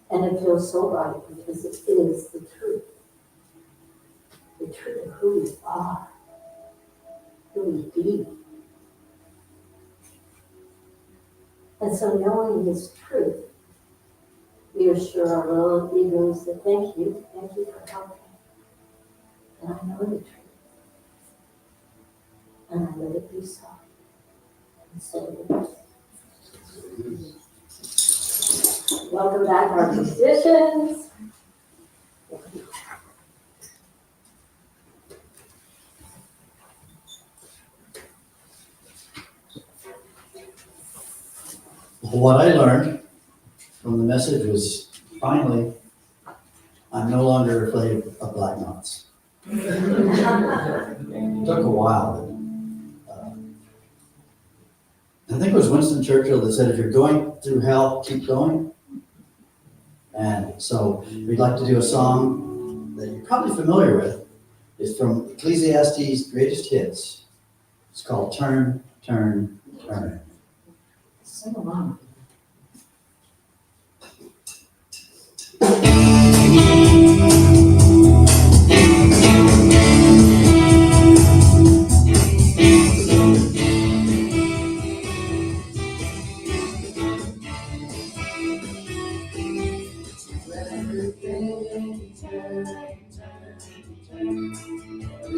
And it feels so right because it is the truth of who we are, who we be. And so knowing this truth, we assure our little egos that thank you for helping. And I know the truth. And I let it be so. And so it is. Welcome back, our musicians. What I learned from the message was, finally, I'm no longer afraid of black knots. It took a while, but I think it was Winston Churchill that said, if you're going through hell, keep going. And so we'd like to do a song that you're probably familiar with. It's from Ecclesiastes' Greatest Hits. It's called Turn, Turn, Turn. Sing along.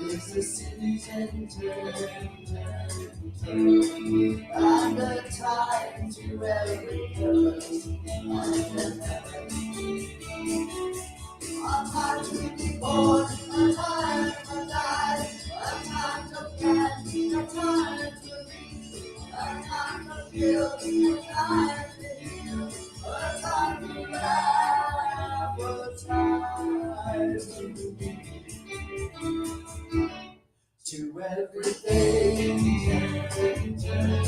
It's the season, turn, turn, turn. I'm the time to every purpose. A time to be born, a time to die, a time to plant, a time to leave, a time to build, a time to heal, a time to laugh, a time to everything. Turn, turn, turn.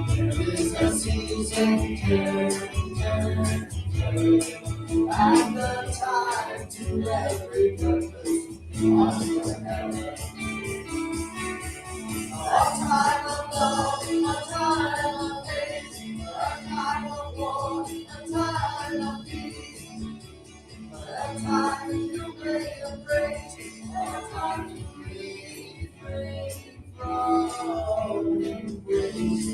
There is a season, turn, turn, turn. And the time to every purpose under heaven. A time of love, a time of hate, a time of war, a time of peace, a time to pray and praise, a time to refrain from grace.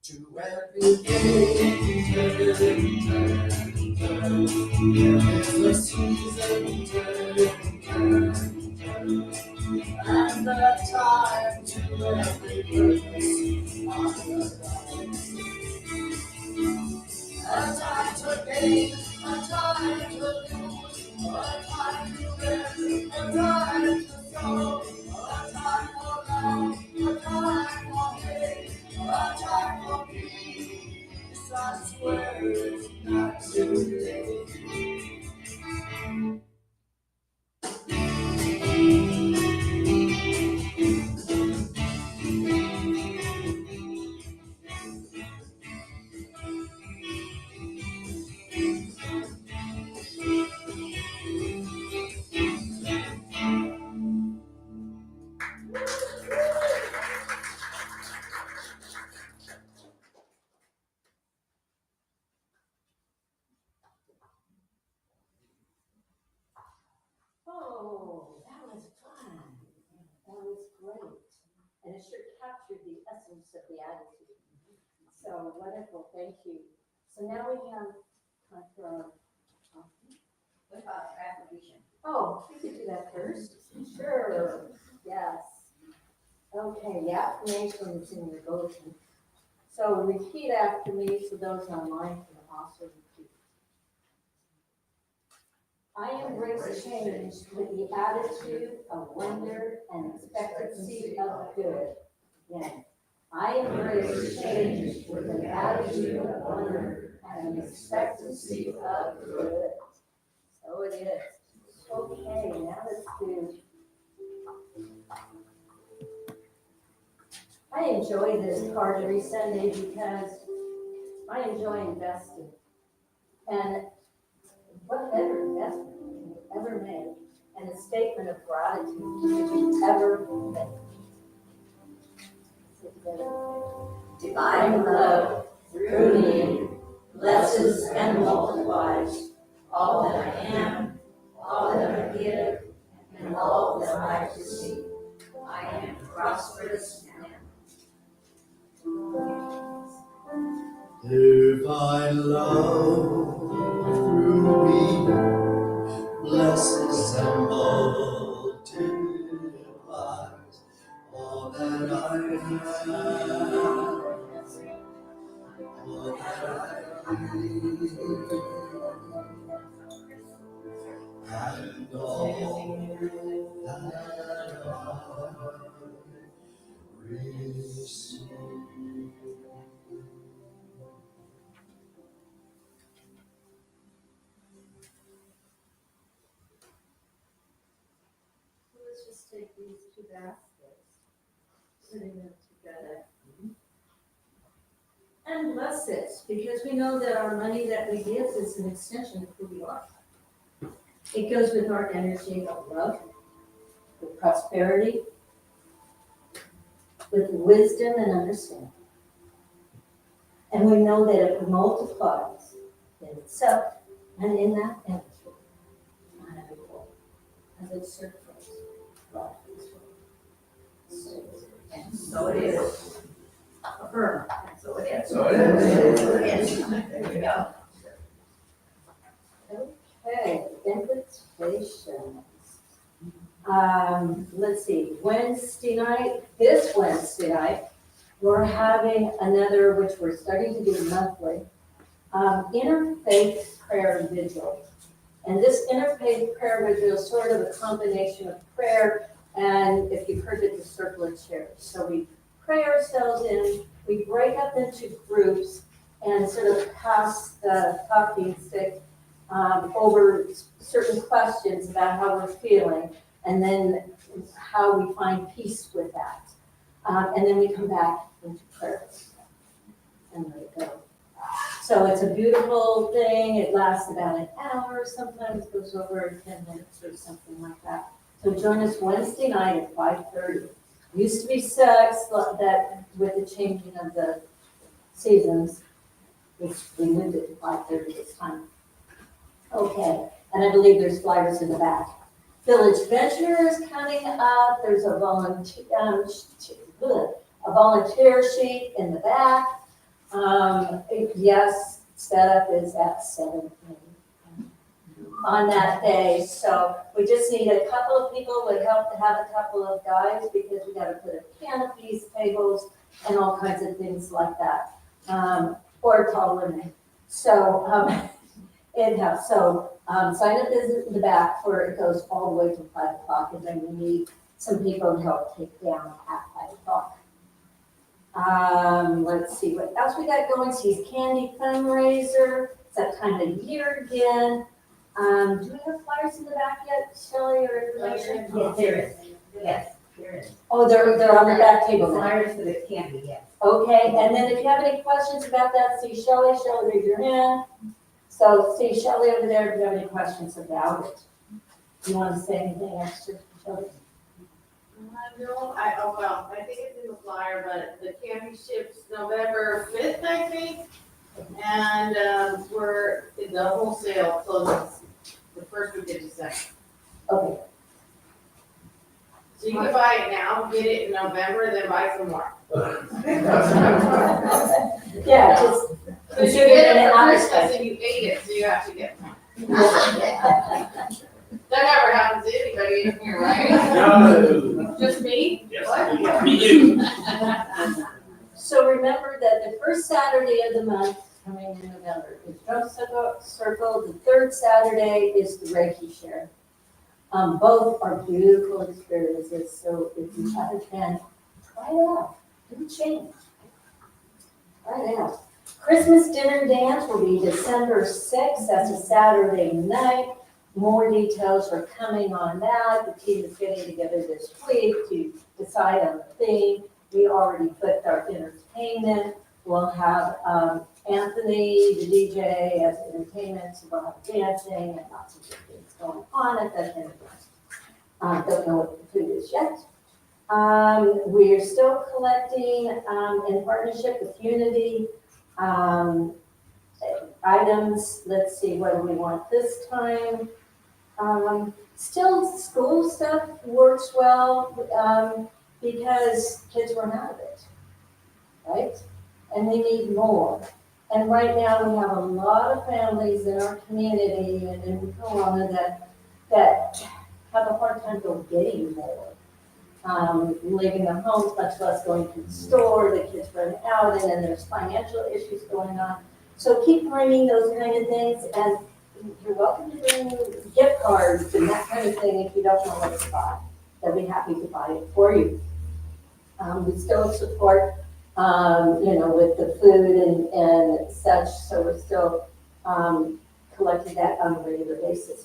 To everything, turn, turn, turn. There is a season, turn, turn, turn. And the time to every purpose under heaven. A time to gain, a time to lose, a time to win, a time to sow, a time for love, a time for hate, a time for peace. I swear it's not too late. Oh, that was fun. That was great. And it sure captured the essence of the attitude. So wonderful, thank you. So now we have time for our. What about affirmation? Oh, we could do that first. Sure, yes. Okay, the affirmation is in your bulletin. So repeat after me so those online can also repeat. I embrace change with the attitude of wonder and expectancy of good. Again, I embrace change with an attitude of wonder and an expectancy of good. So it is. Okay, now let's do. I enjoy this card every Sunday because I enjoy investing. And what better investment can you ever make and a statement of gratitude if you ever make? Divine love through me blesses and multiplies all that I am, all that I give, and all that I receive. I am prosperous now. Divine love through me blesses and multiplies all that I am, all that I need, and all that I receive. Let's just take these two baskets, putting them together. And bless it, because we know that our money that we give is an extension of who we are. It goes with our energy of love, with prosperity, with wisdom and understanding. And we know that it multiplies in itself and in that entity, as it circulates life as well. And so it is. Affirm, and so it is. So it is. There you go. Okay, invitations. Let's see, this Wednesday night, we're having another, which we're starting to do monthly, interfaith prayer vigil. And this interfaith prayer vigil is sort of a combination of prayer and, if you've heard it, the circle of chairs. So we pray ourselves in, we break up into groups and sort of pass the talking stick over certain questions about how we're feeling, and then how we find peace with that. And then we come back into prayer and let it go. So it's a beautiful thing. It lasts about an hour. Sometimes it goes over 10 minutes or something like that. So join us Wednesday night at 5:30. Used to be 6, that with the changing of the seasons, we moved it to 5:30 this time. Okay, and I believe there's flyers in the back. Village Venture is coming up. There's a volunteer sheet in the back. Yes, setup is at 7 on that day. So we just need a couple of people, would help to have a couple of guys, because we gotta put up canopies, tables, and all kinds of things like that. Or tall women. So, anyhow, sign up in the back where it goes all the way to 5 o'clock, and then we need some people to help take down at 5 o'clock. Let's see what else we got going. See's Candy fundraiser. It's that time of year again. Do we have flyers in the back yet, Shelley, or information? Yes, there is. Yes, there is. Oh, they're on the back table now. Flyers for the candy, yes. Okay, and then if you have any questions about that, see Shelley, raise your hand. So see Shelley over there if you have any questions about it. Do you want to say anything extra, Shelley? No, I think it's in the flyer, but the candy ships November 5th, I think. And, the wholesale closes the first week of December. Okay. So you can buy it now, get it in November, then buy some more. Yeah, just. Because you get it for Christmas and you ate it, so you have to get more. That never happens to anybody in here, right? No. Just me? Yes, What? me too. So remember that the first Saturday of the month, coming in November, is Drum Circle. The third Saturday is the Reiki Share. Both are beautiful experiences, so if you have a chance, try it out. Do a change. Try it out. Christmas dinner dance will be December 6th. That's a Saturday night. More details are coming on that. The team is getting together this week to decide on the theme. We already put our entertainment. We'll have Anthony, the DJ, as entertainment. So we'll have dancing and lots of good things going on at that dinner dance. Don't know what the food is yet. We are still collecting in partnership with Unity items. Let's see, what do we want this time? Still, school stuff works well because kids run out of it, right? And we need more. And right now, we have a lot of families in our community and in Kelowna that have a hard time getting more. Leaving their homes, much less going to the store, the kids run out, and then there's financial issues going on. So keep bringing those kind of things, and you're welcome to bring gift cards and that kind of thing if you don't know what to buy. They'll be happy to buy it for you. We still support, with the food and such, so we're still collecting that on a regular basis.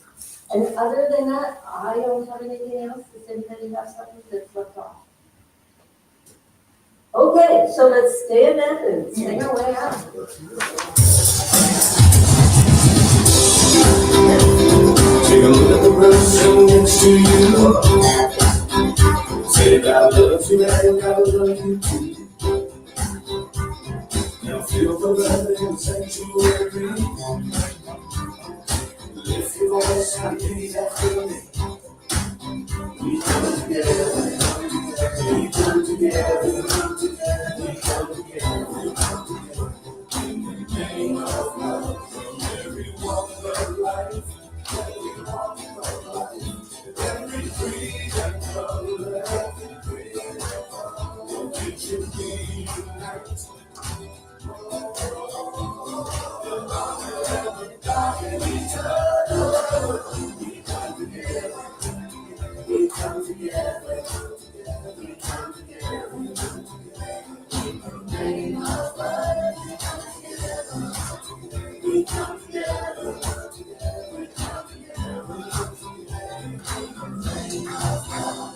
And other than that, I don't have anything else. Does anybody have something that's left off? Okay, so let's stand up and sing our way out. Take a look at the person next to you. gotta love you, I gotta love you too. Now feel the love in the sanctuary. Lift your voice and repeat after me. We come together, we come together, we come together, we come together, we come together. In the name of love, from every walk of life, every walk of life, every freedom of life, every freedom of life, it should be tonight. We come together, we come together, we come together. In the name of love, we come together, we come together, we come together, we come together, we come together. In the name of love.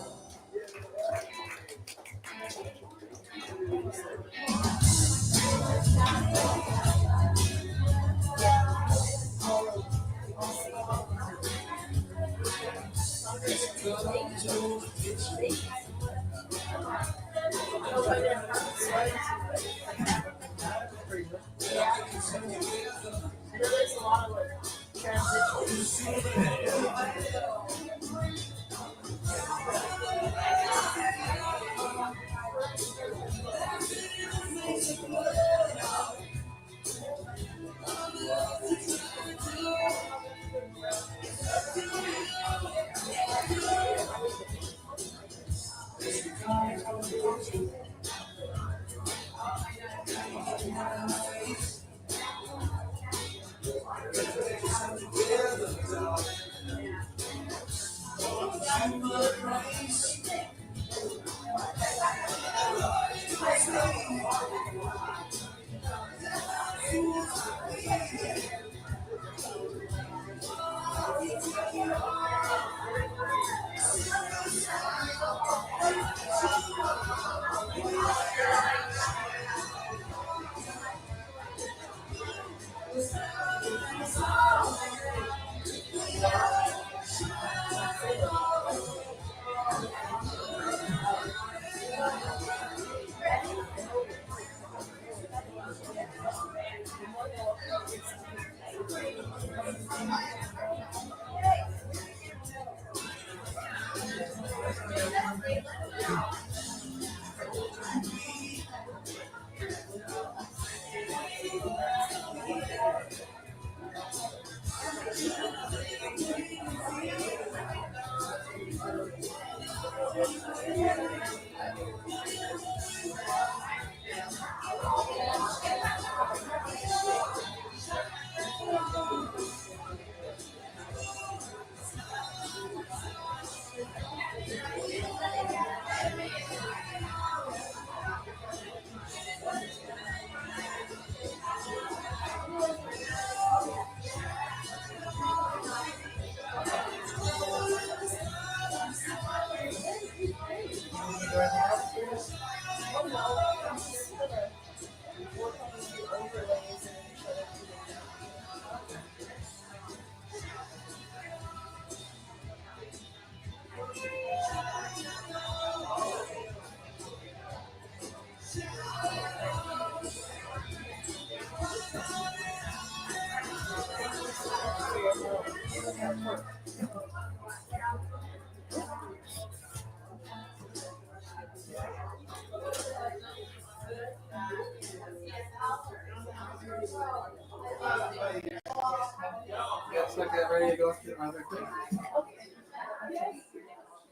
Looks like they're ready to go through other things.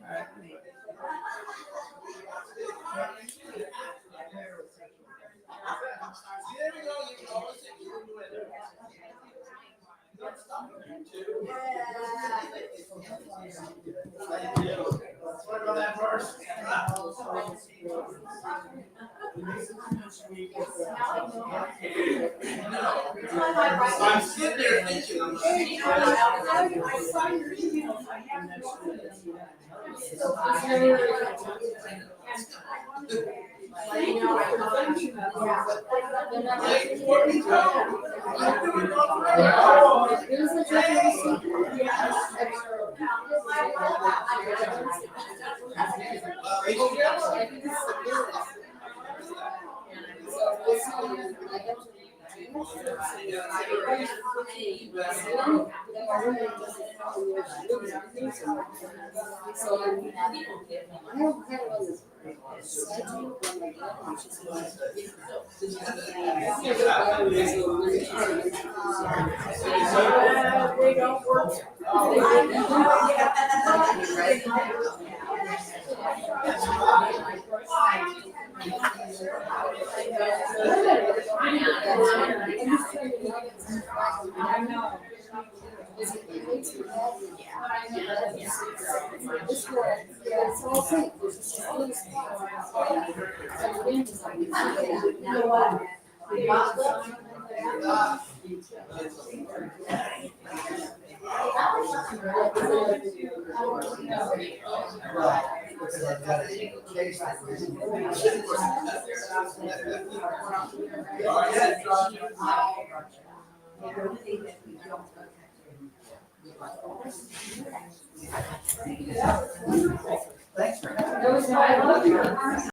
Alright. What about that first? I'm sitting there thinking, I'm They don't work. Because I've got a case that was. Thanks for having me.